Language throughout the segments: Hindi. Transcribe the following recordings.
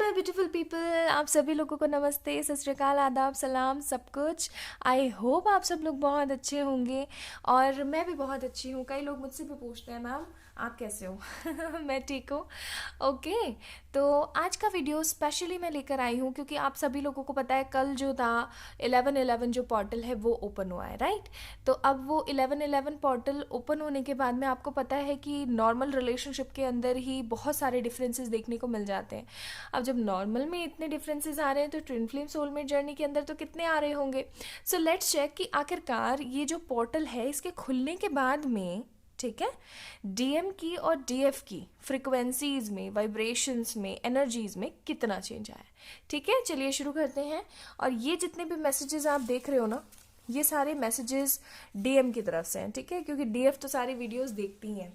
माय ब्यूटीफुल पीपल, आप सभी लोगों को नमस्ते, सत श्री अकाल, आदाब, सलाम, सब कुछ। आई होप आप सब लोग बहुत अच्छे होंगे और मैं भी बहुत अच्छी हूँ। कई लोग मुझसे भी पूछते हैं मैम आप कैसे हो। मैं ठीक हूँ। ओके, तो आज का वीडियो स्पेशली मैं लेकर आई हूँ क्योंकि आप सभी लोगों को पता है कल जो था 11/11 जो पोर्टल है वो ओपन हुआ है, राइट। तो अब वो 11/11 पोर्टल ओपन होने के बाद में आपको पता है कि नॉर्मल रिलेशनशिप के अंदर ही बहुत सारे डिफरेंसेस देखने को मिल जाते हैं। अब जब नॉर्मल में इतने डिफरेंसेस आ रहे हैं तो ट्विन फ्लेम सोलमेट जर्नी के अंदर तो कितने आ रहे होंगे। सो लेट्स चेक कि आखिरकार ये जो पोर्टल है इसके खुलने के बाद में, ठीक है, डीएम की और डीएफ की फ्रिक्वेंसीज में, वाइब्रेशंस में, एनर्जीज में कितना चेंज आया है। ठीक है, चलिए शुरू करते हैं। और ये जितने भी मैसेजेस आप देख रहे हो ना, ये सारे मैसेजेस डीएम की तरफ से हैं, ठीक है, क्योंकि डीएफ तो सारी वीडियोस देखती हैं।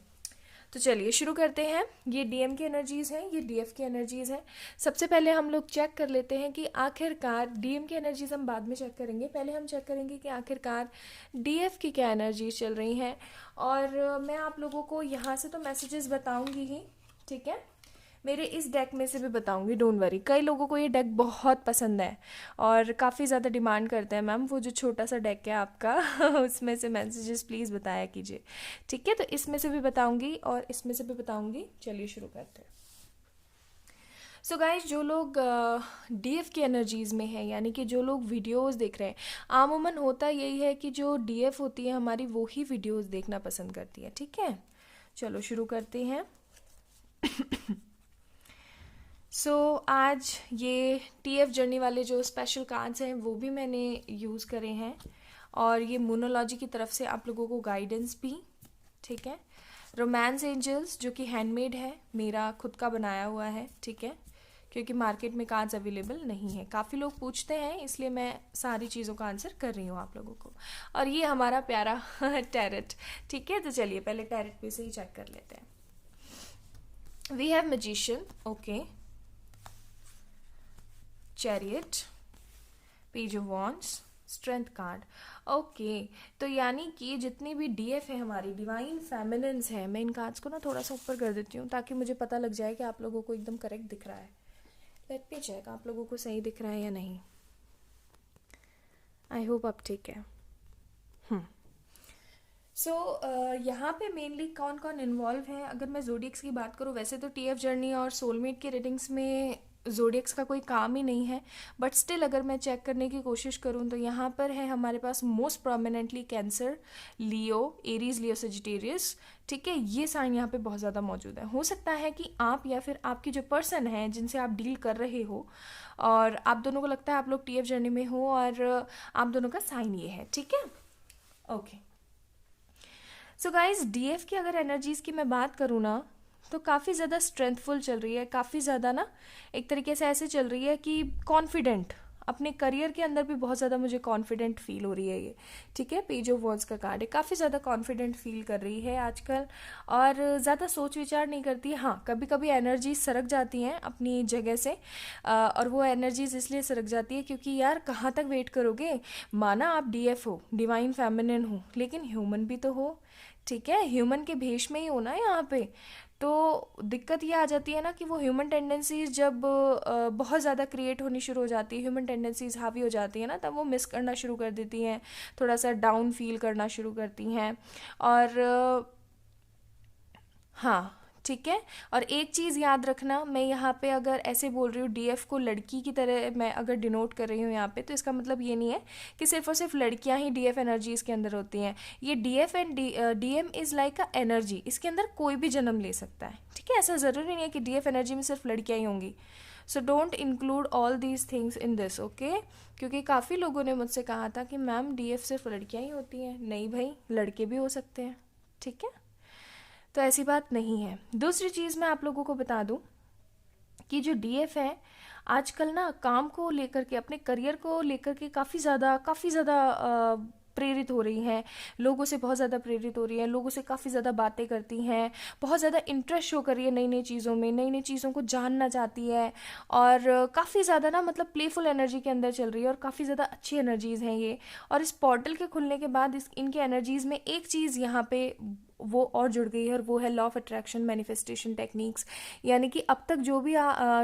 तो चलिए शुरू करते हैं। ये डीएम की एनर्जीज हैं, ये डीएफ की एनर्जीज हैं। सबसे पहले हम लोग चेक कर लेते हैं कि आखिरकार डीएम की एनर्जीज हम बाद में चेक करेंगे, पहले हम चेक करेंगे कि आखिरकार डीएफ की क्या एनर्जीज चल रही हैं। और मैं आप लोगों को यहाँ से तो मैसेजेस बताऊंगी ही, ठीक है, मेरे इस डेक में से भी बताऊंगी, डोंट वरी। कई लोगों को ये डेक बहुत पसंद है और काफ़ी ज़्यादा डिमांड करते हैं मैम वो जो छोटा सा डेक है आपका उसमें से मैसेजेस प्लीज़ बताया कीजिए, ठीक है। तो इसमें से भी बताऊंगी और इसमें से भी बताऊंगी। चलिए शुरू करते हैं। सो गाइज, जो लोग डीएफ की एनर्जीज में है, यानी कि जो लोग वीडियोस देख रहे हैं, आमूमन होता यही है कि जो डीएफ होती है हमारी वो ही वीडियोस देखना पसंद करती है, ठीक है। चलो शुरू करते हैं। आज ये टीएफ जर्नी वाले जो स्पेशल कार्ड्स हैं वो भी मैंने यूज़ करे हैं और ये मोनोलॉजी की तरफ से आप लोगों को गाइडेंस भी, ठीक है। रोमांस एंजल्स जो कि हैंडमेड है, मेरा खुद का बनाया हुआ है, ठीक है, क्योंकि मार्केट में कार्ड्स अवेलेबल नहीं है। काफ़ी लोग पूछते हैं इसलिए मैं सारी चीज़ों का आंसर कर रही हूँ आप लोगों को। और ये हमारा प्यारा टैरेट, ठीक है। तो चलिए पहले टैरेट पे से ही चेक कर लेते हैं। We have magician, okay, chariot, page of wands, strength card, okay. तो यानी कि जितनी भी डीएफ है हमारी डिवाइन फेमिनिन्स है, मैं इन कार्ड्स को ना थोड़ा सा ऊपर कर देती हूँ ताकि मुझे पता लग जाए कि आप लोगों को एकदम करेक्ट दिख रहा है। लेट मी चेक आप लोगों को सही दिख रहा है या नहीं। आई होप आप ठीक है। यहाँ पे मेनली कौन कौन इन्वॉल्व है, अगर मैं जोडियक्स की बात करूँ, वैसे तो टीएफ जर्नी और सोलमेट की रीडिंग्स में जोडियक्स का कोई काम ही नहीं है, बट स्टिल अगर मैं चेक करने की कोशिश करूँ तो यहाँ पर है हमारे पास मोस्ट प्रोमिनेंटली कैंसर, लियो, एरीज, लियो, सजिटेरियस, ठीक है। ये साइन यहाँ पे बहुत ज़्यादा मौजूद है। हो सकता है कि आप या फिर आपकी जो पर्सन है जिनसे आप डील कर रहे हो और आप दोनों को लगता है आप लोग टीएफ जर्नी में हो और आप दोनों का साइन ये है, ठीक है, ओके। सो गाइज, डीएफ की अगर एनर्जीज़ की मैं बात करूँ ना तो काफ़ी ज़्यादा स्ट्रेंथफुल चल रही है, काफ़ी ज़्यादा ना एक तरीके से ऐसे चल रही है कि कॉन्फिडेंट, अपने करियर के अंदर भी बहुत ज़्यादा मुझे कॉन्फिडेंट फील हो रही है ये, ठीक है। पेज ऑफ वॉन्ड्स का कार्ड है, काफ़ी ज़्यादा कॉन्फिडेंट फील कर रही है आजकल और ज़्यादा सोच विचार नहीं करती है। हाँ, कभी कभी एनर्जीज सरक जाती हैं अपनी जगह से और वो एनर्जीज इसलिए सरक जाती है क्योंकि यार कहाँ तक वेट करोगे। माना आप डीएफ हो, डिवाइन फेमिनिन हो, लेकिन ह्यूमन भी तो हो, ठीक है, ह्यूमन के भेष में ही हो ना यहाँ पे। तो दिक्कत ये आ जाती है ना कि वो ह्यूमन टेंडेंसीज जब बहुत ज़्यादा क्रिएट होनी शुरू हो जाती है, ह्यूमन टेंडेंसीज हावी हो जाती है ना, तब वो मिस करना शुरू कर देती हैं, थोड़ा सा डाउन फील करना शुरू करती हैं। और हाँ, ठीक है। और एक चीज़ याद रखना, मैं यहाँ पे अगर ऐसे बोल रही हूँ डीएफ को लड़की की तरह मैं अगर डिनोट कर रही हूँ यहाँ पे, तो इसका मतलब ये नहीं है कि सिर्फ और सिर्फ लड़कियाँ ही डीएफ एनर्जीज के अंदर होती हैं। ये DF and DM is like a energy, इसके अंदर कोई भी जन्म ले सकता है, ठीक है। ऐसा ज़रूरी नहीं है कि डीएफ एनर्जी में सिर्फ लड़कियाँ ही होंगी। So don't include all these things in this, okay. क्योंकि काफ़ी लोगों ने मुझसे कहा था कि मैम डीएफ सिर्फ लड़कियाँ ही होती हैं। नहीं भाई, लड़के भी हो सकते हैं, ठीक है। तो ऐसी बात नहीं है। दूसरी चीज़ मैं आप लोगों को बता दूं कि जो डीएफ है आजकल ना काम को लेकर के, अपने करियर को लेकर के काफ़ी ज़्यादा प्रेरित हो रही हैं, लोगों से बहुत ज़्यादा प्रेरित हो रही हैं, लोगों से काफ़ी ज़्यादा बातें करती हैं, बहुत ज़्यादा इंटरेस्ट शो कर रही है नई नई चीज़ों में, नई नई चीज़ों को जानना चाहती है और काफ़ी ज़्यादा ना मतलब प्लेफुल एनर्जी के अंदर चल रही है और काफ़ी ज़्यादा अच्छी एनर्जीज़ हैं ये। और इस पोर्टल के खुलने के बाद इनके एनर्जीज़ में एक चीज़ यहाँ पे वो और जुड़ गई है, और वो है law of attraction manifestation techniques. यानी कि अब तक जो भी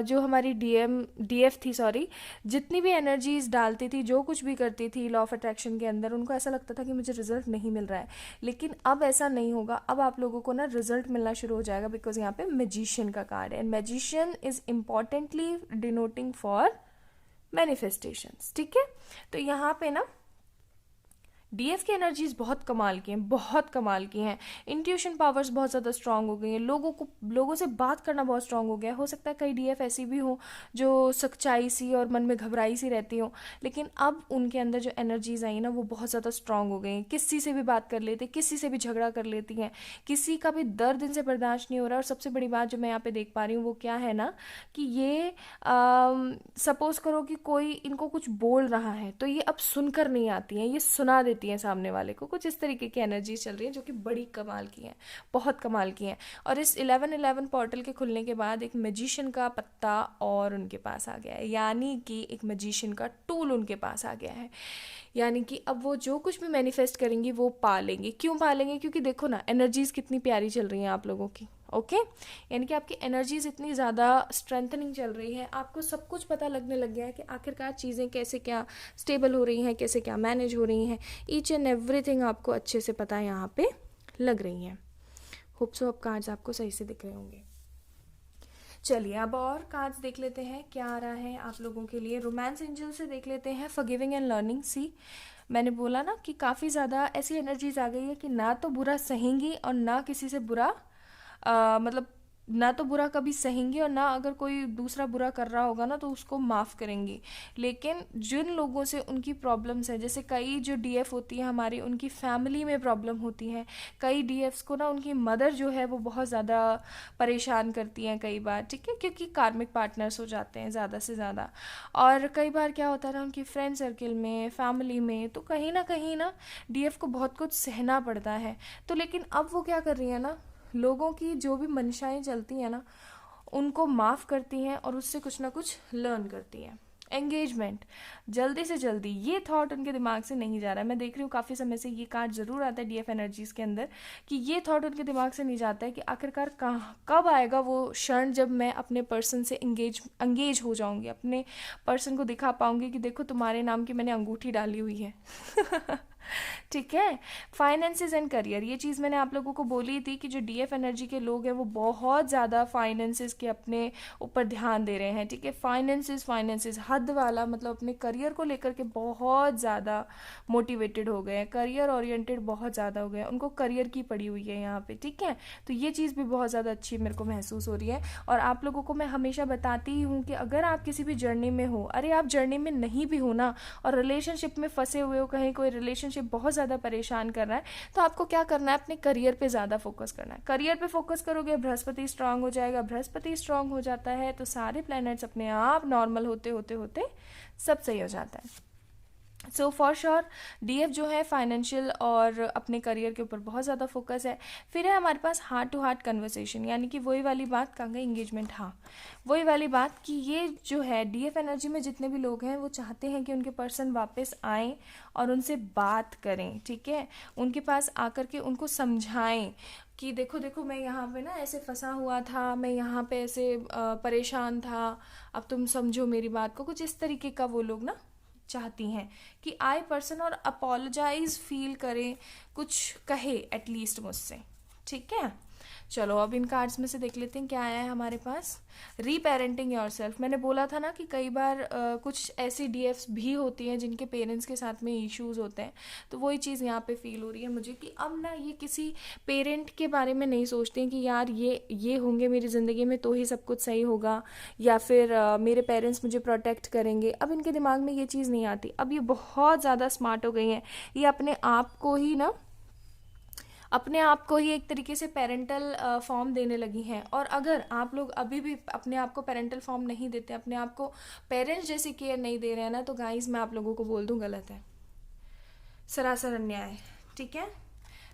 जो हमारी डीएफ थी, सॉरी, जितनी भी एनर्जीज डालती थी, जो कुछ भी करती थी लॉ ऑफ अट्रैक्शन के अंदर, उनको ऐसा लगता था कि मुझे रिजल्ट नहीं मिल रहा है। लेकिन अब ऐसा नहीं होगा, अब आप लोगों को ना रिजल्ट मिलना शुरू हो जाएगा, बिकॉज यहाँ पे मैजिशियन का कार्ड है, and magician is importantly denoting for manifestations. ठीक है, तो यहाँ पे ना डीएफ की एनर्जीज बहुत कमाल की हैं, बहुत कमाल की हैं। इंट्यूशन पावर्स बहुत ज़्यादा स्ट्रांग हो गई हैं, लोगों से बात करना बहुत स्ट्रांग हो गया है। हो सकता है कई डीएफ ऐसी भी हो जो सच्चाई सी और मन में घबराई सी रहती हो, लेकिन अब उनके अंदर जो एनर्जीज आई ना वो बहुत ज़्यादा स्ट्रांग हो गई हैं। किसी से भी बात कर लेती, किसी से भी झगड़ा कर लेती हैं, किसी का भी दर्द इनसे बर्दाश्त नहीं हो रहा। और सबसे बड़ी बात जो मैं यहाँ पे देख पा रही हूँ वो क्या है ना, कि ये सपोज करो कि कोई इनको कुछ बोल रहा है तो ये अब सुनकर नहीं आती हैं, ये सुना देती हैं सामने वाले को। कुछ इस तरीके की एनर्जी चल रही है जो कि बड़ी कमाल की हैं, बहुत कमाल की हैं। और इस 11/11 पोर्टल के खुलने के बाद एक मैजिशियन का पत्ता और उनके पास आ गया है, यानी कि एक मैजिशियन का टूल उनके पास आ गया है। यानी कि अब वो जो कुछ भी मैनिफेस्ट करेंगी वो पा लेंगे। क्यों पा लेंगे? क्योंकि देखो ना एनर्जीज कितनी प्यारी चल रही हैं आप लोगों की। ओके, यानी कि आपकी एनर्जीज इतनी ज़्यादा स्ट्रेंथनिंग चल रही है, आपको सब कुछ पता लगने लग गया है कि आखिरकार चीज़ें कैसे क्या स्टेबल हो रही हैं, कैसे क्या मैनेज हो रही हैं। ईच एंड एवरीथिंग आपको अच्छे से पता यहाँ पे लग रही हैं। होप सो अब कार्ड्स आपको सही से दिख रहे होंगे। चलिए अब और कार्ड्स देख लेते हैं क्या आ रहा है आप लोगों के लिए। रोमांस एंजल से देख लेते हैं फॉरगिविंग एंड लर्निंग। सी, मैंने बोला ना कि काफ़ी ज़्यादा ऐसी एनर्जीज आ गई है कि ना तो बुरा सहेंगी और ना किसी से बुरा मतलब ना तो बुरा कभी सहेंगी, और ना अगर कोई दूसरा बुरा कर रहा होगा ना तो उसको माफ़ करेंगी। लेकिन जिन लोगों से उनकी प्रॉब्लम्स है, जैसे कई जो डीएफ होती है हमारी, उनकी फैमिली में प्रॉब्लम होती है। कई डीएफ्स को ना उनकी मदर जो है वो बहुत ज़्यादा परेशान करती हैं कई बार, ठीक है, क्योंकि कार्मिक पार्टनर्स हो जाते हैं ज़्यादा से ज़्यादा। और कई बार क्या होता है ना, उनकी फ्रेंड सर्किल में, फैमिली में, तो कहीं ना डीएफ को बहुत कुछ सहना पड़ता है। तो लेकिन अब वो क्या कर रही है ना, लोगों की जो भी मंशाएं चलती हैं ना उनको माफ़ करती हैं और उससे कुछ ना कुछ लर्न करती हैं। एंगेजमेंट, जल्दी से जल्दी, ये थॉट उनके दिमाग से नहीं जा रहा है। मैं देख रही हूँ काफ़ी समय से ये कार्ड ज़रूर आता है डीएफ एनर्जीज़ के अंदर कि ये थॉट उनके दिमाग से नहीं जाता है कि आखिरकार कहाँ कब आएगा वो क्षण जब मैं अपने पर्सन से एंगेज हो जाऊँगी, अपने पर्सन को दिखा पाऊँगी कि देखो तुम्हारे नाम की मैंने अंगूठी डाली हुई है। ठीक है। फाइनेंसेस एंड करियर, ये चीज़ मैंने आप लोगों को बोली थी कि जो डीएफ एनर्जी के लोग हैं वो बहुत ज़्यादा फाइनेंसेस के अपने ऊपर ध्यान दे रहे हैं। ठीक है, फाइनेंसेस हद वाला, मतलब अपने करियर को लेकर के बहुत ज़्यादा मोटिवेटेड हो गए हैं, करियर ओरिएंटेड बहुत ज़्यादा हो गए हैं, उनको करियर की पड़ी हुई है यहाँ पे। ठीक है, तो ये चीज़ भी बहुत ज़्यादा अच्छी मेरे को महसूस हो रही है। और आप लोगों को मैं हमेशा बताती ही हूँ कि अगर आप किसी भी जर्नी में हो, अरे आप जर्नी में नहीं भी हो ना और रिलेशनशिप में फंसे हुए हो, कहीं कोई रिलेशनशिप बहुत ज़्यादा परेशान कर रहा है, तो आपको क्या करना है, अपने करियर पे ज़्यादा फोकस करना है। करियर पे फोकस करोगे, बृहस्पति स्ट्रांग हो जाएगा। बृहस्पति स्ट्रांग हो जाता है तो सारे प्लैनेट्स अपने आप नॉर्मल होते होते होते सब सही हो जाता है। सो फॉर श्योर डीएफ जो है फाइनेंशियल और अपने करियर के ऊपर बहुत ज़्यादा फोकस है। फिर है हमारे पास हार्ट टू हार्ट कन्वर्सेशन, यानी कि वही वाली बात, कहाँ गई एंगेजमेंट, हाँ वही वाली बात कि ये जो है डीएफ एनर्जी में जितने भी लोग हैं वो चाहते हैं कि उनके पर्सन वापस आएँ और उनसे बात करें। ठीक है, उनके पास आकर के उनको समझाएं कि देखो देखो मैं यहाँ पे ना ऐसे फंसा हुआ था, मैं यहाँ पे ऐसे परेशान था, अब तुम समझो मेरी बात को। कुछ इस तरीके का वो लोग ना चाहती हैं कि आए पर्सन और अपोलोजाइज फील करे, कुछ कहे एटलीस्ट मुझसे। ठीक है, चलो अब इन कार्ड्स में से देख लेते हैं क्या आया है हमारे पास। रीपेरेंटिंग योरसेल्फ, मैंने बोला था ना कि कई बार कुछ ऐसी डीएफ्स भी होती हैं जिनके पेरेंट्स के साथ में इश्यूज होते हैं, तो वही चीज़ यहाँ पे फील हो रही है मुझे कि अब ना ये किसी पेरेंट के बारे में नहीं सोचते हैं कि यार ये होंगे मेरी ज़िंदगी में तो ही सब कुछ सही होगा, या फिर मेरे पेरेंट्स मुझे प्रोटेक्ट करेंगे। अब इनके दिमाग में ये चीज़ नहीं आती। अब ये बहुत ज़्यादा स्मार्ट हो गई हैं, ये अपने आप को ही एक तरीके से पेरेंटल फॉर्म देने लगी हैं। और अगर आप लोग अभी भी अपने आप को पेरेंटल फॉर्म नहीं देते, अपने आप को पेरेंट्स जैसी केयर नहीं दे रहे हैं ना, तो गाइस मैं आप लोगों को बोल दूं गलत है, सरासर अन्याय है। ठीक है,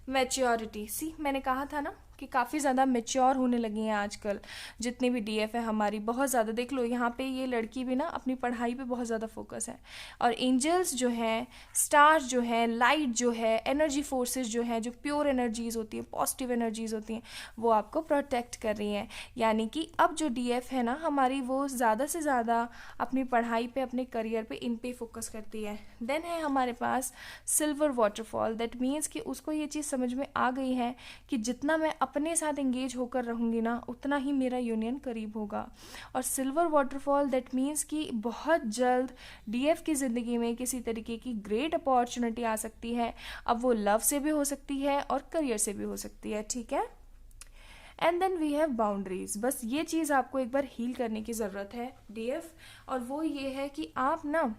मैच्योरिटी, सी मैंने कहा था ना कि काफ़ी ज़्यादा मेच्योर होने लगी हैं आजकल। जितनी भी डीएफ है हमारी, बहुत ज़्यादा देख लो यहाँ पे ये लड़की भी ना अपनी पढ़ाई पे बहुत ज़्यादा फोकस है। और एंजल्स जो हैं, स्टार्स जो हैं, लाइट जो है, एनर्जी फोर्सेस जो हैं, जो प्योर एनर्जीज़ होती हैं, पॉजिटिव एनर्जीज़ होती हैं, वो आपको प्रोटेक्ट कर रही हैं। यानी कि अब जो डीएफ है ना हमारी, वो ज़्यादा से ज़्यादा अपनी पढ़ाई पे, अपने करियर पे, इन पे फोकस करती है। देन है हमारे पास सिल्वर वाटरफॉल। दैट मीन्स कि उसको ये चीज़ समझ में आ गई है कि जितना मैं अपने साथ एंगेज होकर रहूँगी ना, उतना ही मेरा यूनियन करीब होगा। और सिल्वर वाटरफॉल दैट मीन्स कि बहुत जल्द डीएफ की ज़िंदगी में किसी तरीके की ग्रेट अपॉर्चुनिटी आ सकती है। अब वो लव से भी हो सकती है और करियर से भी हो सकती है, ठीक है। And then we have boundaries. बस ये चीज़ आपको एक बार हील करने की ज़रूरत है डीएफ, और वो ये है कि आप ना,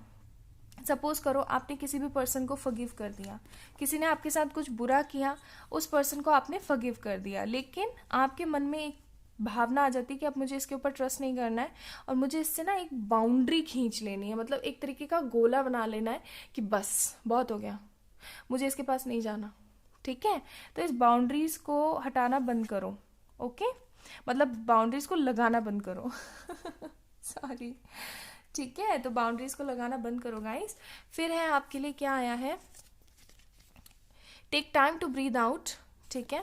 सपोज करो आपने किसी भी पर्सन को फॉरगिव कर दिया, किसी ने आपके साथ कुछ बुरा किया, उस पर्सन को आपने फॉरगिव कर दिया, लेकिन आपके मन में एक भावना आ जाती है कि अब मुझे इसके ऊपर ट्रस्ट नहीं करना है और मुझे इससे ना एक बाउंड्री खींच लेनी है, मतलब एक तरीके का गोला बना लेना है कि बस बहुत हो गया, मुझे इसके पास नहीं जाना, ठीक है। तो इस बाउंड्रीज को हटाना बंद करो, ओके, मतलब बाउंड्रीज को लगाना बंद करो सॉरी, ठीक है। तो बाउंड्रीज को लगाना बंद करो गाइस। फिर है आपके लिए क्या आया है, take time to breathe out, ठीक है।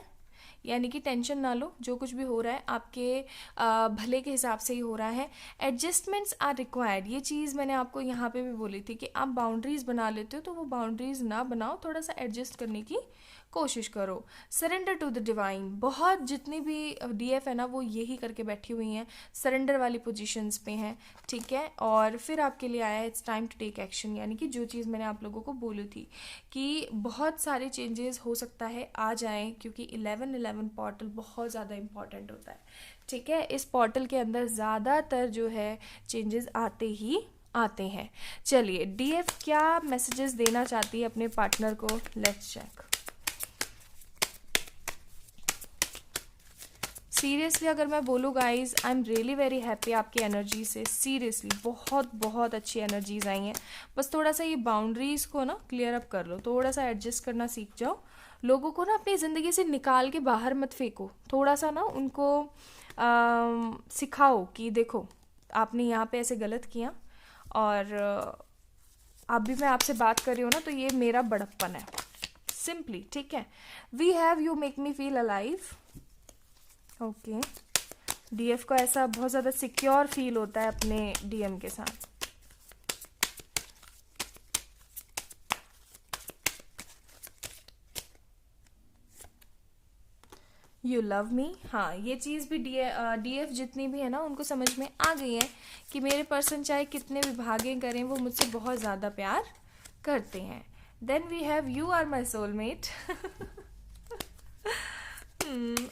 यानी कि टेंशन ना लो, जो कुछ भी हो रहा है आपके भले के हिसाब से ही हो रहा है। एडजस्टमेंट्स आर रिक्वायर्ड, ये चीज़ मैंने आपको यहाँ पे भी बोली थी कि आप बाउंड्रीज बना लेते हो तो वो बाउंड्रीज ना बनाओ, थोड़ा सा एडजस्ट करने की कोशिश करो। सरेंडर टू द डिवाइन, बहुत जितनी भी डीएफ है ना वो यही करके बैठी हुई हैं, सरेंडर वाली पोजीशंस पे हैं, ठीक है। और फिर आपके लिए आया है it's time to take action, यानी कि जो चीज़ मैंने आप लोगों को बोली थी कि बहुत सारे चेंजेस हो सकता है आ जाएं, क्योंकि 11-11 पोर्टल बहुत ज़्यादा इंपॉर्टेंट होता है, ठीक है। इस पोर्टल के अंदर ज़्यादातर जो है चेंजेस आते ही आते हैं। चलिए डीएफ क्या मैसेजेस देना चाहती है अपने पार्टनर को, लेट्स चेक। सीरियसली अगर मैं बोलूँ guys, I am really very happy आपकी एनर्जी से, सीरियसली बहुत बहुत अच्छी एनर्जीज आई हैं। बस थोड़ा सा ये बाउंड्रीज को ना क्लियर अप कर लो, थोड़ा सा एडजस्ट करना सीख जाओ, लोगों को ना अपनी ज़िंदगी से निकाल के बाहर मत फेंको, थोड़ा सा ना उनको सिखाओ कि देखो आपने यहाँ पे ऐसे गलत किया, और अभी मैं आपसे बात कर रही हूँ ना तो ये मेरा बड़प्पन है, सिंपली, ठीक है। We have you make me feel alive, okay. DF को ऐसा बहुत ज़्यादा सिक्योर फील होता है अपने डीएम के साथ। यू लव मी, हाँ ये चीज़ भी डीएफ जितनी भी है ना उनको समझ में आ गई है कि मेरे पर्सन चाहे कितने भी भागे करें वो मुझसे बहुत ज़्यादा प्यार करते हैं। Then we have you are my soulmate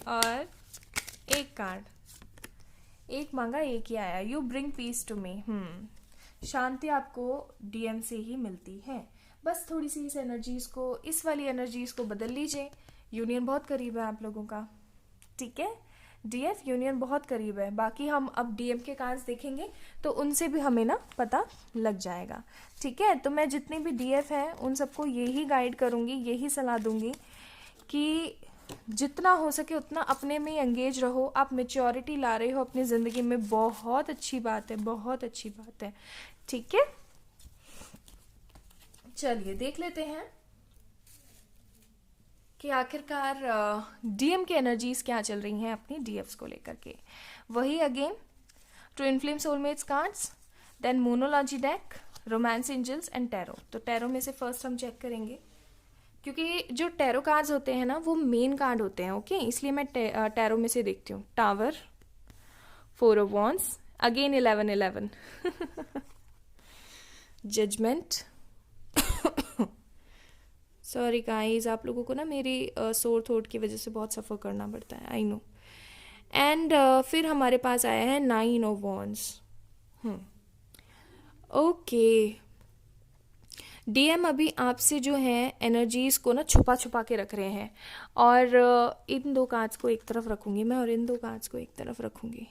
और एक कार्ड, एक मांगा एक ही आया, you bring peace to me. शांति आपको डीएम से ही मिलती है, बस थोड़ी सी इस एनर्जीज को, इस वाली एनर्जीज को बदल लीजिए। यूनियन बहुत करीब है आप लोगों का, ठीक है। डीएफ यूनियन बहुत करीब है। बाकी हम अब डीएम के कार्ड्स देखेंगे तो उनसे भी हमें ना पता लग जाएगा, ठीक है। तो मैं जितनी भी डीएफ है उन सबको यही गाइड करूँगी, यही सलाह दूंगी कि जितना हो सके उतना अपने में एंगेज रहो। आप मेच्योरिटी ला रहे हो अपनी ज़िंदगी में, बहुत अच्छी बात है, बहुत अच्छी बात है, ठीक है। चलिए देख लेते हैं कि आखिरकार डीएम की एनर्जीज क्या चल रही हैं अपनी डीएफ्स को लेकर के। वही again twin flame soulmates cards, then Moonology deck, romance angels and tarot. तो टैरो में से फर्स्ट हम चेक करेंगे, क्योंकि जो टैरो कार्ड्स होते हैं ना वो मेन कार्ड होते हैं, ओके, इसलिए मैं टैरो में से देखती हूँ। Tower, 4 of wands, again 11-11 judgement. Sorry guys, आप लोगों को ना मेरी सोर थ्रोट की वजह से बहुत सफ़र करना पड़ता है, आई नो। एंड फिर हमारे पास आया है 9 ऑफ वॉन्ड्स। ओके, डीएम अभी आपसे जो है एनर्जीज को ना छुपा छुपा के रख रहे हैं, और इन दो कार्ड्स को एक तरफ रखूंगी मैं और इन दो कार्ड्स को एक तरफ रखूंगी।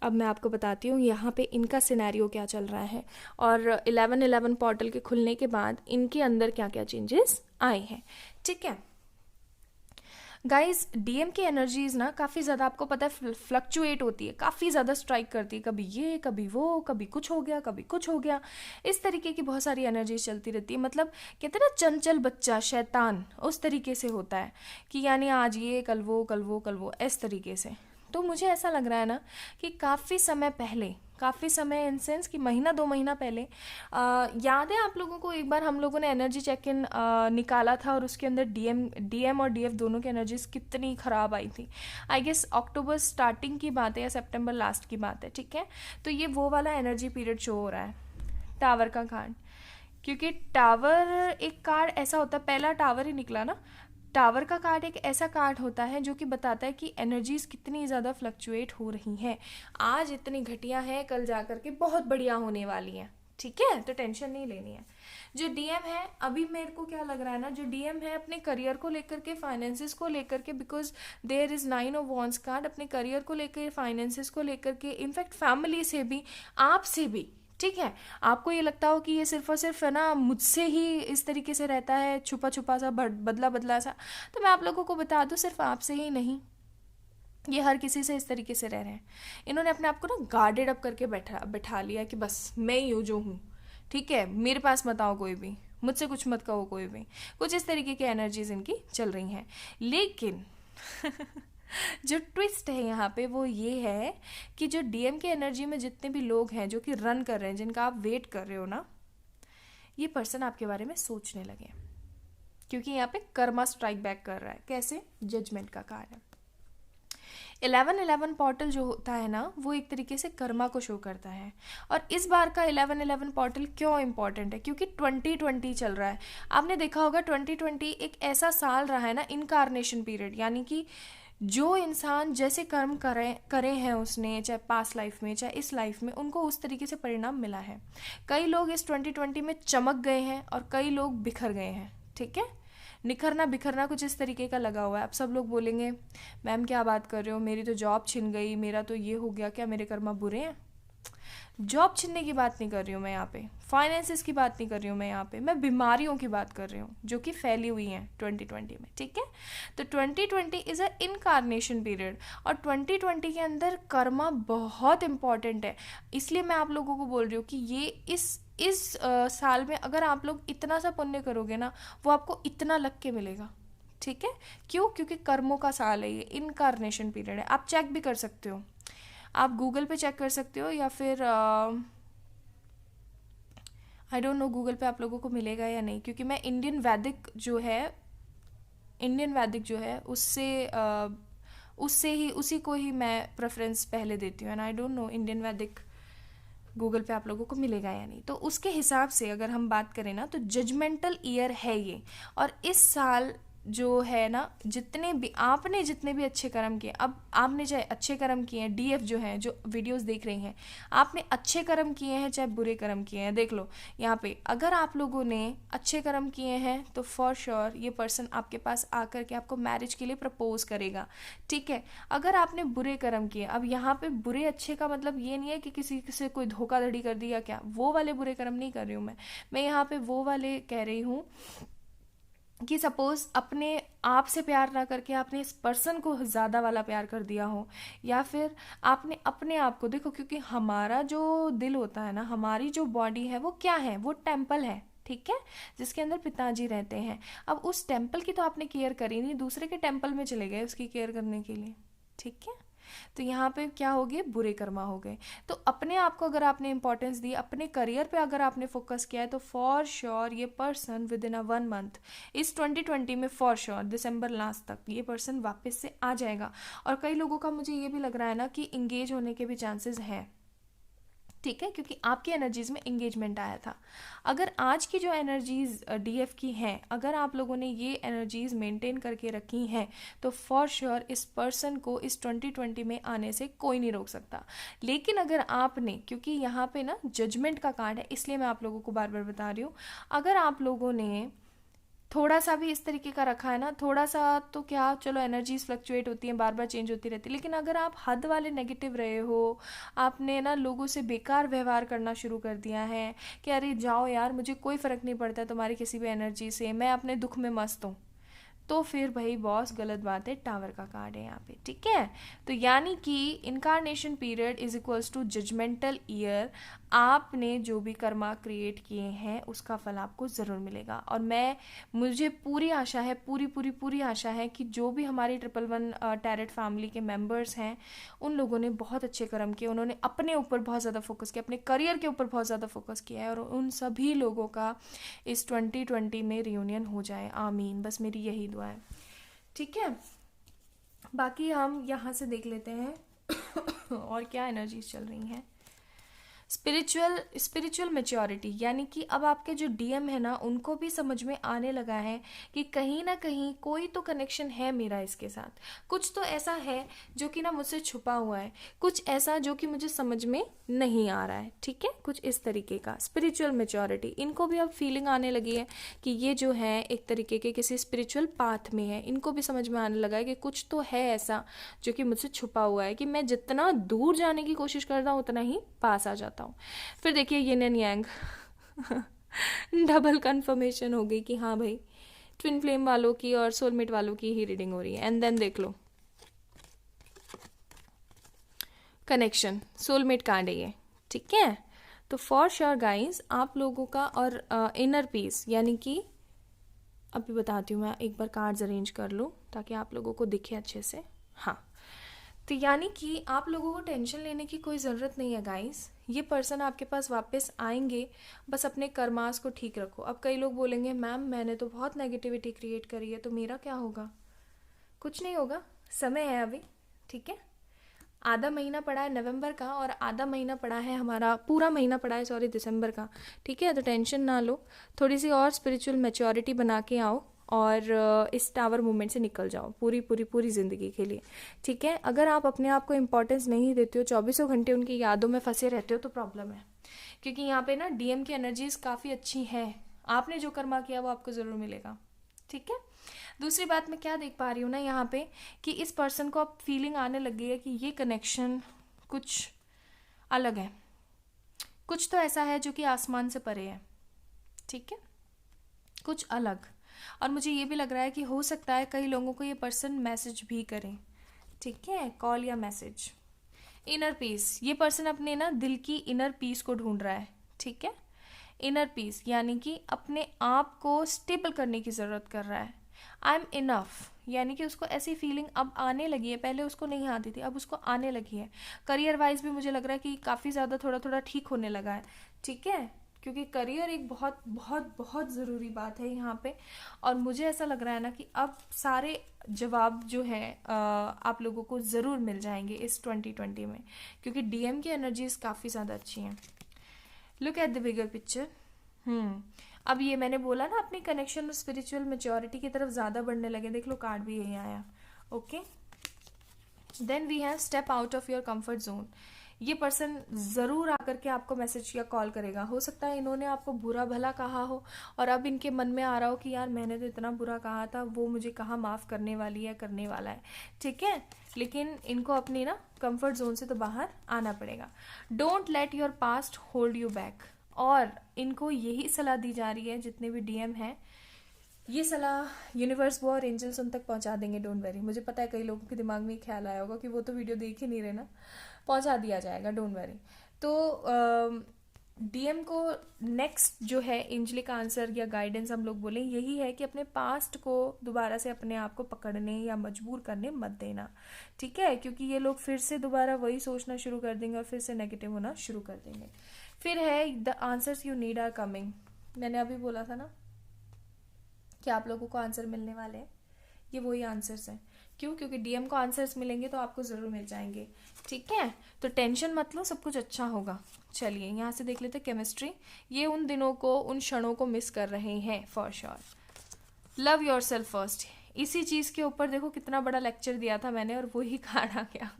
अब मैं आपको बताती हूँ यहाँ पे इनका सिनेरियो क्या चल रहा है, और 11-11 पोर्टल के खुलने के बाद इनके अंदर क्या क्या चेंजेस आए हैं, ठीक है। गाइस डीएम की एनर्जीज ना काफ़ी ज़्यादा आपको पता है फ्लक्चुएट होती है, काफ़ी ज़्यादा स्ट्राइक करती है, कभी ये कभी वो, कभी कुछ हो गया कभी कुछ हो गया, इस तरीके की बहुत सारी एनर्जीज चलती रहती है। मतलब कहते हैं ना चंचल बच्चा शैतान, उस तरीके से होता है कि यानी आज ये कल वो कल वो कल वो, इस तरीके से। तो मुझे ऐसा लग रहा है ना कि काफ़ी समय पहले, काफ़ी समय इन सेंस कि महीना 2 महीना पहले, याद है आप लोगों को एक बार हम लोगों ने एनर्जी चेक इन निकाला था और उसके अंदर डीएम और डीएफ दोनों की एनर्जीज कितनी ख़राब आई थी। आई गेस अक्टूबर स्टार्टिंग की बात है या सितंबर लास्ट की बात है, ठीक है। तो ये वो वाला एनर्जी पीरियड शो हो रहा है टावर का कार्ड, क्योंकि टावर एक कार्ड ऐसा होता है, पहला टावर ही निकला ना। टावर का कार्ड एक ऐसा कार्ड होता है जो कि बताता है कि एनर्जीज कितनी ज़्यादा फ्लक्चुएट हो रही हैं, आज इतनी घटिया है, कल जा कर के बहुत बढ़िया होने वाली हैं, ठीक है। तो टेंशन नहीं लेनी है। जो डीएम है, अभी मेरे को क्या लग रहा है ना, जो डीएम है अपने करियर को लेकर के, फाइनेंसिस को लेकर के, because there is 9 of wands card, अपने करियर को लेकर, फाइनेंसिस को लेकर के, इनफैक्ट फैमिली से भी, आपसे भी, ठीक है। आपको ये लगता हो कि ये सिर्फ और सिर्फ है ना मुझसे ही इस तरीके से रहता है, छुपा छुपा सा, बदला बदला सा, तो मैं आप लोगों को बता दूं सिर्फ आपसे ही नहीं, ये हर किसी से इस तरीके से रह रहे हैं। इन्होंने अपने आप को ना गार्डेड अप करके बैठा लिया कि बस मैं ही हूँ जो हूँ, ठीक है, मेरे पास मत आओ कोई भी, मुझसे कुछ मत कहो कोई भी, कुछ इस तरीके की एनर्जीज इनकी चल रही हैं। लेकिन जो ट्विस्ट है यहाँ पे वो ये है कि जो डीएम के एनर्जी में जितने भी लोग हैं जो कि रन कर रहे हैं, जिनका आप वेट कर रहे हो ना, ये पर्सन आपके बारे में सोचने लगे, क्योंकि यहाँ पे कर्मा स्ट्राइक बैक कर रहा है। कैसे? जजमेंट का कार्ड है। 1111 पोर्टल जो होता है ना, वो एक तरीके से कर्मा को शो करता है। और इस बार का 1111 पोर्टल क्यों इम्पॉर्टेंट है? क्योंकि 2020 चल रहा है। आपने देखा होगा 2020 एक ऐसा साल रहा है ना, इनकारनेशन पीरियड, यानी कि जो इंसान जैसे कर्म करे हैं उसने, चाहे पास्ट लाइफ में चाहे इस लाइफ में, उनको उस तरीके से परिणाम मिला है। कई लोग इस 2020 में चमक गए हैं और कई लोग बिखर गए हैं, ठीक है। निखरना बिखरना कुछ इस तरीके का लगा हुआ है। अब सब लोग बोलेंगे मैम क्या बात कर रहे हो, मेरी तो जॉब छिन गई, मेरा तो ये हो गया, क्या मेरे कर्मा बुरे हैं? जॉब छीनने की बात नहीं कर रही हूँ मैं यहाँ पे, फाइनेंसिस की बात नहीं कर रही हूँ मैं यहाँ पे, मैं बीमारियों की बात कर रही हूँ जो कि फैली हुई हैं 2020 में, ठीक है। तो 2020 इज़ अ इनकारनेशन पीरियड, और 2020 के अंदर कर्मा बहुत इंपॉर्टेंट है। इसलिए मैं आप लोगों को बोल रही हूँ कि ये इस साल में अगर आप लोग इतना सा पुण्य करोगे ना, वो आपको इतना लग के मिलेगा, ठीक है। क्यों? क्योंकि कर्मों का साल है ये, इनकारनेशन पीरियड है। आप चेक भी कर सकते हो, आप गूगल पे चेक कर सकते हो, या फिर आई डोंट नो गूगल पे आप लोगों को मिलेगा या नहीं, क्योंकि मैं इंडियन वैदिक जो है उससे ही, उसी को ही मैं प्रेफरेंस पहले देती हूँ। And I don't know Indian वैदिक गूगल पे आप लोगों को मिलेगा या नहीं। तो उसके हिसाब से अगर हम बात करें ना, तो जजमेंटल ईयर है ये। और इस साल जो है ना, आपने जितने भी अच्छे कर्म किए, अब आपने चाहे अच्छे कर्म किए हैं, डीएफ जो है, जो वीडियोस देख रही हैं, आपने अच्छे कर्म किए हैं चाहे बुरे कर्म किए हैं, देख लो यहाँ पे, अगर आप लोगों ने अच्छे कर्म किए हैं तो फॉर श्योर ये पर्सन आपके पास आकर के आपको मैरिज के लिए प्रपोज करेगा, ठीक है। अगर आपने बुरे कर्म किए, अब यहाँ पे बुरे अच्छे का मतलब ये नहीं है कि किसी से कोई धोखाधड़ी कर दी या क्या, वो वाले बुरे कर्म नहीं कर रही हूँ मैं यहाँ पे वो वाले कह रही हूँ कि सपोज अपने आप से प्यार ना करके आपने इस पर्सन को ज़्यादा वाला प्यार कर दिया हो, या फिर आपने अपने आप को, देखो क्योंकि हमारा जो दिल होता है ना, हमारी जो बॉडी है वो क्या है, वो टेम्पल है, ठीक है, जिसके अंदर पिताजी रहते हैं। अब उस टेम्पल की तो आपने केयर करी नहीं, दूसरे के टेम्पल में चले गए उसकी केयर करने के लिए, ठीक है। तो यहाँ पे क्या हो गए, बुरे कर्मा हो गए। तो अपने आप को अगर आपने इंपॉर्टेंस दी, अपने करियर पे अगर आपने फोकस किया है, तो फॉर श्योर ये person with in a 1 month, इस 2020 में फॉर श्योर दिसंबर लास्ट तक ये पर्सन वापस से आ जाएगा। और कई लोगों का मुझे ये भी लग रहा है ना कि इंगेज होने के भी चांसेस हैं, ठीक है, क्योंकि आपकी एनर्जीज में एंगेजमेंट आया था। अगर आज की जो एनर्जीज डीएफ की हैं, अगर आप लोगों ने ये एनर्जीज मेंटेन करके रखी हैं, तो फॉर श्योर इस पर्सन को इस 2020 में आने से कोई नहीं रोक सकता। लेकिन अगर आपने, क्योंकि यहाँ पे ना जजमेंट का कार्ड है, इसलिए मैं आप लोगों को बार बार बता रही हूँ, अगर आप लोगों ने थोड़ा सा भी इस तरीके का रखा है ना, थोड़ा सा तो क्या, चलो एनर्जीज फ्लक्चुएट होती हैं, बार बार चेंज होती रहती है, लेकिन अगर आप हद वाले नेगेटिव रहे हो, आपने ना लोगों से बेकार व्यवहार करना शुरू कर दिया है कि अरे जाओ यार, मुझे कोई फ़र्क नहीं पड़ता तुम्हारी किसी भी एनर्जी से, मैं अपने दुख में मस्त हूँ, तो फिर भाई बॉस गलत बात है, टावर का कार्ड है यहाँ पे, ठीक है। तो यानी कि incarnation period is equals to judgemental year. आपने जो भी कर्मा क्रिएट किए हैं उसका फल आपको ज़रूर मिलेगा। और मुझे पूरी आशा है, पूरी पूरी पूरी आशा है कि जो भी हमारी 111 टैरेट फैमिली के मेंबर्स हैं उन लोगों ने बहुत अच्छे कर्म किए, उन्होंने अपने ऊपर बहुत ज़्यादा फोकस किया, अपने करियर के ऊपर बहुत ज़्यादा फोकस किया है, और उन सभी लोगों का इस 2020 में रियूनियन हो जाए, आमीन। बस मेरी यही दुआ है, ठीक है। बाकी हम यहाँ से देख लेते हैं और क्या एनर्जीज चल रही हैं। स्पिरिचुअल मेच्योरिटी, यानी कि अब आपके जो डीएम है ना उनको भी समझ में आने लगा है कि कहीं ना कहीं कोई तो कनेक्शन है मेरा इसके साथ, कुछ तो ऐसा है जो कि ना मुझसे छुपा हुआ है, कुछ ऐसा जो कि मुझे समझ में नहीं आ रहा है, ठीक है। कुछ इस तरीके का स्पिरिचुअल मेच्योरिटी, इनको भी अब फीलिंग आने लगी है कि ये जो है एक तरीके के किसी स्पिरिचुअल पाथ में है। इनको भी समझ में आने लगा है कि कुछ तो है ऐसा जो कि मुझसे छुपा हुआ है, कि मैं जितना दूर जाने की कोशिश करता हूँ उतना ही पास आ जाता हूँ। फिर देखिए yin and yang double confirmation हो गई कि हाँ भाई ट्विन फ्लेम वालों की और सोलमेट वालों की ही रीडिंग हो रही है। एंड देन देख लो कनेक्शन, सोलमेट कार्ड है ये, ठीक है। तो फॉर श्योर गाइस आप लोगों का और इनर पीस, यानी कि अभी बताती हूँ मैं, एक बार कार्ड्स अरेंज कर लूँ ताकि आप लोगों को दिखे अच्छे से। हाँ, तो यानी कि आप लोगों को टेंशन लेने की कोई ज़रूरत नहीं है गाइस, ये पर्सन आपके पास वापस आएंगे, बस अपने कर्मास को ठीक रखो। अब कई लोग बोलेंगे मैम मैंने तो बहुत नेगेटिविटी क्रिएट करी है तो मेरा क्या होगा। कुछ नहीं होगा, समय है अभी, ठीक है। आधा महीना पड़ा है नवंबर का और आधा महीना पड़ा है, हमारा पूरा महीना पड़ा है सॉरी दिसंबर का, ठीक है। तो टेंशन ना लो, थोड़ी सी और स्पिरिचुअल मैच्योरिटी बना के आओ और इस टावर मूवमेंट से निकल जाओ पूरी पूरी पूरी ज़िंदगी के लिए, ठीक है। अगर आप अपने आप को इम्पोर्टेंस नहीं देते हो, 24 घंटे उनकी यादों में फंसे रहते हो तो प्रॉब्लम है, क्योंकि यहाँ पे ना डीएम की एनर्जीज काफ़ी अच्छी हैं। आपने जो कर्मा किया वो आपको ज़रूर मिलेगा, ठीक है। दूसरी बात मैं क्या देख पा रही हूँ ना यहाँ पे, कि इस पर्सन को अब फीलिंग आने लगी है कि ये कनेक्शन कुछ अलग है, कुछ तो ऐसा है जो कि आसमान से परे है, ठीक है, कुछ अलग। और मुझे ये भी लग रहा है कि हो सकता है कई लोगों को ये पर्सन मैसेज भी करें, ठीक है, कॉल या मैसेज। इनर पीस, ये पर्सन अपने ना दिल की इनर पीस को ढूंढ रहा है, ठीक है। इनर पीस यानी कि अपने आप को स्टेबल करने की ज़रूरत कर रहा है। आई एम इनफ, यानी कि उसको ऐसी फीलिंग अब आने लगी है, पहले उसको नहीं आती थी, अब उसको आने लगी है। करियर वाइज भी मुझे लग रहा है कि काफ़ी ज़्यादा थोड़ा थोड़ा ठीक होने लगा है, ठीक है, क्योंकि करियर एक बहुत बहुत बहुत ज़रूरी बात है यहाँ पे। और मुझे ऐसा लग रहा है ना कि अब सारे जवाब जो है आप लोगों को ज़रूर मिल जाएंगे इस 2020 में, क्योंकि डीएम की एनर्जीज काफ़ी ज़्यादा अच्छी हैं। Look at the bigger picture. अब ये मैंने बोला ना अपनी कनेक्शन और स्पिरिचुअल मेच्योरिटी की तरफ ज़्यादा बढ़ने लगे, देख लो कार्ड भी यही आया, okay. Then we have step out of your comfort zone. ये पर्सन ज़रूर आकर के आपको मैसेज या कॉल करेगा। हो सकता है इन्होंने आपको बुरा भला कहा हो और अब इनके मन में आ रहा हो कि यार मैंने तो इतना बुरा कहा था, वो मुझे कहाँ माफ़ करने वाली है, करने वाला है, ठीक है। लेकिन इनको अपनी ना कंफर्ट जोन से तो बाहर आना पड़ेगा। Don't let your past hold you back. और इनको यही सलाह दी जा रही है, जितने भी डीएम हैं, ये सलाह यूनिवर्स वो और एंजल्स उन तक पहुंचा देंगे, डोंट वरी। मुझे पता है कई लोगों के दिमाग में ख्याल आया होगा कि वो तो वीडियो देख ही नहीं रहे ना, पहुंचा दिया जाएगा, डोंट वरी। तो डीएम को नेक्स्ट जो है एंजलिक आंसर या गाइडेंस हम लोग बोलें यही है कि अपने पास्ट को दोबारा से अपने आप को पकड़ने या मजबूर करने मत देना, ठीक है, क्योंकि ये लोग फिर से दोबारा वही सोचना शुरू कर देंगे और फिर से नेगेटिव होना शुरू कर देंगे। फिर है the answers you need are coming. मैंने अभी बोला था ना कि आप लोगों को आंसर मिलने वाले हैं, ये वही आंसर्स हैं। क्यों? क्योंकि डीएम को आंसर्स मिलेंगे तो आपको ज़रूर मिल जाएंगे, ठीक है। तो टेंशन मत लो, सब कुछ अच्छा होगा। चलिए यहाँ से देख लेते हैं केमिस्ट्री। ये उन दिनों को, उन क्षणों को मिस कर रहे हैं for sure. Love your self first, इसी चीज़ के ऊपर देखो कितना बड़ा लेक्चर दिया था मैंने और वही कार्ड आ गया।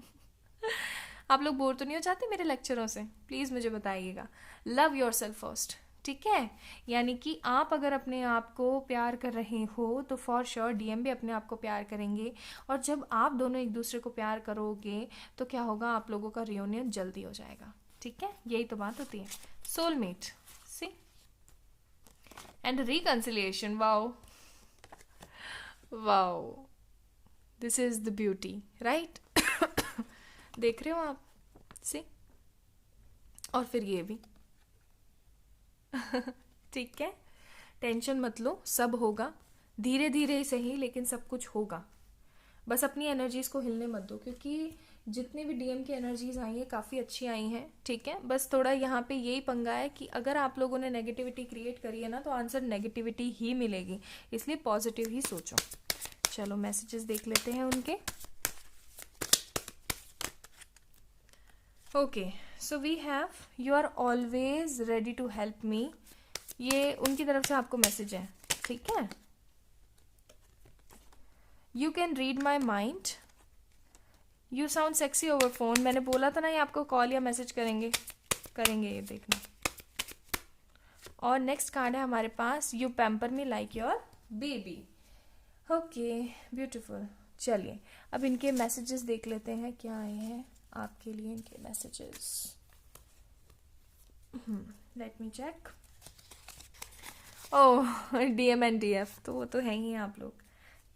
आप लोग बोर तो नहीं हो जाते मेरे लेक्चरों से? प्लीज़ मुझे बताइएगा। लव योर सेल्फ फर्स्ट, ठीक है, यानी कि आप अगर अपने आप को प्यार कर रहे हो तो फॉर श्योर डीएम भी अपने आप को प्यार करेंगे। और जब आप दोनों एक दूसरे को प्यार करोगे तो क्या होगा, आप लोगों का रियूनियन जल्दी हो जाएगा, ठीक है। यही तो बात होती है, soulmate see and reconciliation. Wow, wow, this is the beauty, right? देख रहे हो आप से? और फिर ये भी। ठीक है, टेंशन मत लो, सब होगा, धीरे धीरे ही सही, लेकिन सब कुछ होगा। बस अपनी एनर्जीज को हिलने मत दो, क्योंकि जितनी भी डीएम की एनर्जीज आई हैं काफ़ी अच्छी आई हैं, ठीक है? बस थोड़ा यहाँ पे यही पंगा है कि अगर आप लोगों ने नेगेटिविटी क्रिएट करी है ना, तो आंसर नेगेटिविटी ही मिलेगी, इसलिए पॉजिटिव ही सोचो। चलो मैसेजेस देख लेते हैं उनके। Okay, so we have, you are always ready to help me, ये उनकी तरफ से आपको मैसेज है, ठीक है? You can read my mind, you sound sexy over phone, मैंने बोला था ना ये आपको कॉल या मैसेज करेंगे, ये देखना। और नेक्स्ट कार्ड है हमारे पास, you pamper me like your baby. Okay, beautiful. चलिए अब इनके मैसेजेस देख लेते हैं क्या आए हैं आपके लिए, इनके messages. Let me check. Oh, DM and DF, तो वो तो है ही आप लोग,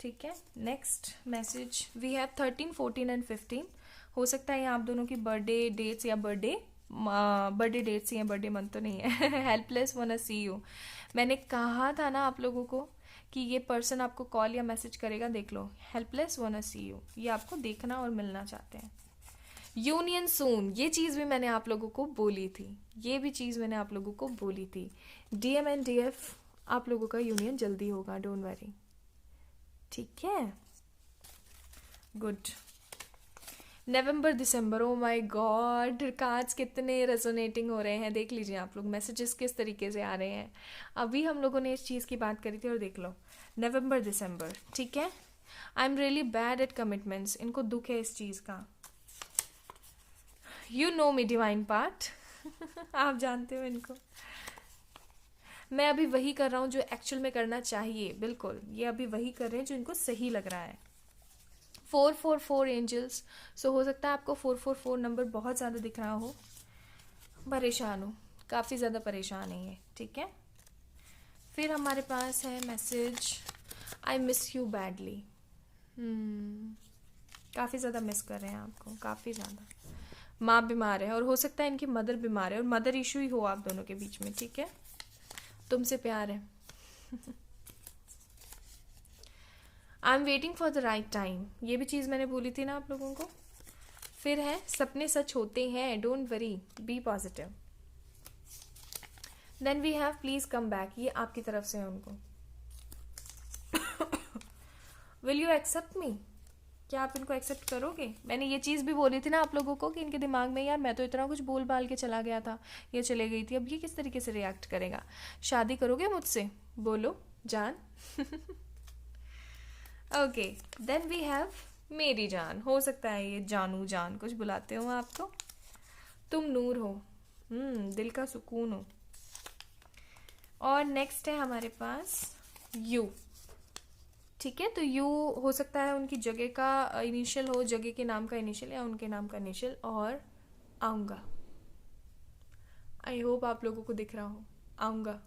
ठीक है? Next message we have 13, 14 and 15। हो सकता है ये आप दोनों की बर्थडे डेट्स या बर्थडे डेट्स या बर्थडे मंथ तो नहीं है। हेल्पलेस वांना सी यू, मैंने कहा था ना आप लोगों को कि ये पर्सन आपको कॉल या मैसेज करेगा, देख लो, हेल्पलेस वांना सी यू, ये आपको देखना और मिलना चाहते हैं। यूनियन सून, ये चीज़ भी मैंने आप लोगों को बोली थी, डीएम एंड डीएफ, आप लोगों का यूनियन जल्दी होगा, डोंट वरी, ठीक है? Good. November December, oh my God, cards कितने रेजोनेटिंग हो रहे हैं, देख लीजिए आप लोग मैसेजेस किस तरीके से आ रहे हैं। अभी हम लोगों ने इस चीज़ की बात करी थी और देख लो, नवंबर दिसंबर, ठीक है? I am really bad at commitments, इनको दुख है इस चीज़ का। You know me divine part, आप जानते हो इनको। मैं अभी वही कर रहा हूँ जो एक्चुअल में करना चाहिए, बिल्कुल, ये अभी वही कर रहे हैं जो इनको सही लग रहा है। 444 एंजल्स, सो हो सकता है आपको 444 नंबर बहुत ज़्यादा दिख रहा हो, परेशान हो, काफ़ी ज़्यादा परेशान है ये, ठीक है? फिर हमारे पास है message, I miss you badly, काफ़ी ज़्यादा मिस कर रहे हैं आपको, काफ़ी ज़्यादा। माँ बीमार है और हो सकता है इनकी मदर बीमार है और मदर इशू ही हो आप दोनों के बीच में, ठीक है? तुमसे प्यार है। I am waiting for the right time, ये भी चीज़ मैंने बोली थी ना आप लोगों को। फिर है, सपने सच होते हैं, don't worry, be positive. Then we have please come back, ये आपकी तरफ से है उनको। विल यू एक्सेप्ट मी, क्या आप इनको एक्सेप्ट करोगे? मैंने ये चीज़ भी बोली थी ना आप लोगों को कि इनके दिमाग में, यार मैं तो इतना कुछ बोल बाल के चला गया था, ये चले गई थी, अब ये किस तरीके से रिएक्ट करेगा? शादी करोगे मुझसे? बोलो जान। ओके, देन वी हैव मेरी जान, हो सकता है ये जानू जान कुछ बुलाते हो आपको। तुम नूर हो, दिल का सुकून हो। और नेक्स्ट है हमारे पास यू, ठीक है? तो यू हो सकता है उनकी जगह का इनिशियल हो, जगह के नाम का इनिशियल या उनके नाम का इनिशियल, और आऊँगा। आई होप आप लोगों को दिख रहा हो, आऊँगा।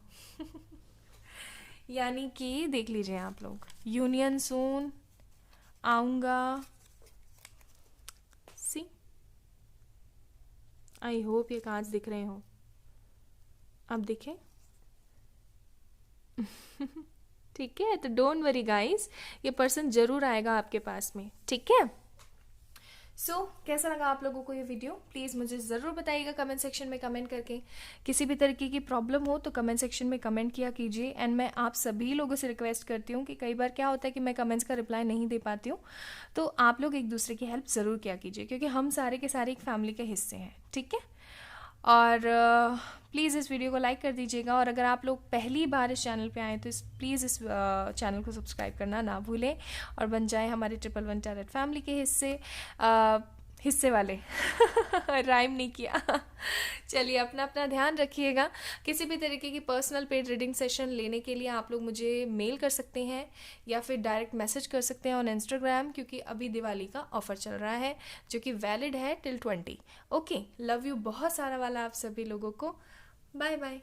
यानी कि देख लीजिए आप लोग, यूनियन सून, आऊँगा, सी, आई होप ये कार्ड्स दिख रहे हो, अब दिखे? ठीक है, तो डोंट वरी गाइस, ये पर्सन जरूर आएगा आपके पास में, ठीक है? सो कैसा लगा आप लोगों को ये वीडियो? प्लीज़ मुझे ज़रूर बताइएगा कमेंट सेक्शन में कमेंट करके। किसी भी तरीके की प्रॉब्लम हो तो कमेंट सेक्शन में कमेंट किया कीजिए। एंड मैं आप सभी लोगों से रिक्वेस्ट करती हूँ कि कई बार क्या होता है कि मैं कमेंट्स का रिप्लाई नहीं दे पाती हूँ, तो आप लोग एक दूसरे की हेल्प ज़रूर किया कीजिए, क्योंकि हम सारे के सारे एक फैमिली के हिस्से हैं, ठीक है? और प्लीज़ इस वीडियो को लाइक कर दीजिएगा, और अगर आप लोग पहली बार इस चैनल पे आए तो प्लीज़ इस चैनल को सब्सक्राइब करना ना भूलें और बन जाए हमारे 111 टैरेट फैमिली के हिस्से वाले। राइम नहीं किया। चलिए, अपना अपना ध्यान रखिएगा। किसी भी तरीके की पर्सनल पेड रीडिंग सेशन लेने के लिए आप लोग मुझे मेल कर सकते हैं या फिर डायरेक्ट मैसेज कर सकते हैं ऑन इंस्टाग्राम, क्योंकि अभी दिवाली का ऑफर चल रहा है जो कि वैलिड है टिल 20। ओके, लव यू बहुत सारा वाला आप सभी लोगों को। Bye bye.